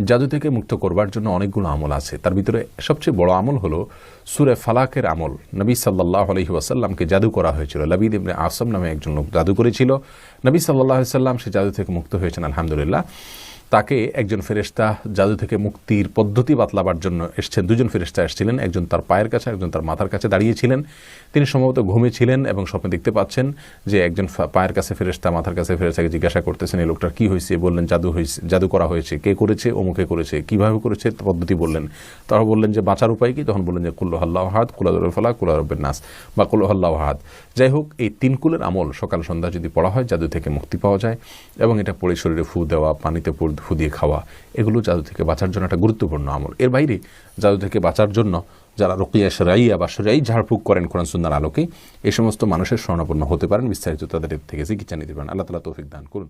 জাদু থেকে মুক্ত করবার জন্য অনেকগুলো আমল আছে। তার ভিতরে সবচেয়ে বড় আমল হলো সূরা ফালাকের আমল। নবী সাল্লাল্লাহু আলাইহি ওয়াসাল্লামকে জাদু করা হয়েছিল। লাবিদ ইবনে আসম নামে একজন লোক জাদু করেছিল। নবী সাল্লাল্লাহু আলাইহি ওয়াসাল্লাম সে জাদু থেকে মুক্ত হয়েছেন আলহামদুলিল্লাহ। তাকে একজন ফেরেশতা জাদু থেকে মুক্তির পদ্ধতি বাতলাবার জন্য এসেছেন। দুজন ফেরেশতা এসেছিলেন, একজন তার পায়ের কাছে, একজন তার মাথার কাছে দাঁড়িয়েছিলেন। তিনি সম্ভবত ঘুমিয়েছিলেন এবং স্বপ্নে দেখতে পাচ্ছেন যে একজন পায়ের কাছে ফেরেশতা, মাথার কাছে ফেরেশতাকে জিজ্ঞাসা করতেছেন এই লোকটার কী হয়েছে। বললেন জাদু করা হয়েছে। কে করেছে? অমুকে করেছে। কীভাবে করেছে? পদ্ধতি বললেন। তারা বললেন যে বাঁচার উপায় কি? তখন বললেন যে কুল হুয়াল্লাহু আহাদ, কুল আউযু ফালাক, কুল আউযু বিন নাস বা কুল হুয়াল্লাহু আহাদ। যাই হোক, এই 3 কুলের আমল সকাল সন্ধ্যা যদি পড়া হয় জাদু থেকে মুক্তি পাওয়া যায়। এবং এটা পড়ে শরীরে ফু দেওয়া, পানিতে ফু দিয়ে খাওয়া, এগুলো জাদু থেকে বাঁচার জন্য একটা গুরুত্বপূর্ণ আমল। এর বাইরে জাদু থেকে বাঁচার জন্য যারা রুকিয়া শরঈয়া বা শরঈ ঝাড়ফুঁক করেন কোরআন সুন্নাহর আলোকে, এই সমস্ত মানুষের শরণাপন্ন হতে পারেন। বিস্তারিত তাদের থেকে চিকিৎসা নিতে পারেন। আল্লাহ তাআলা তৌফিক দান করুন।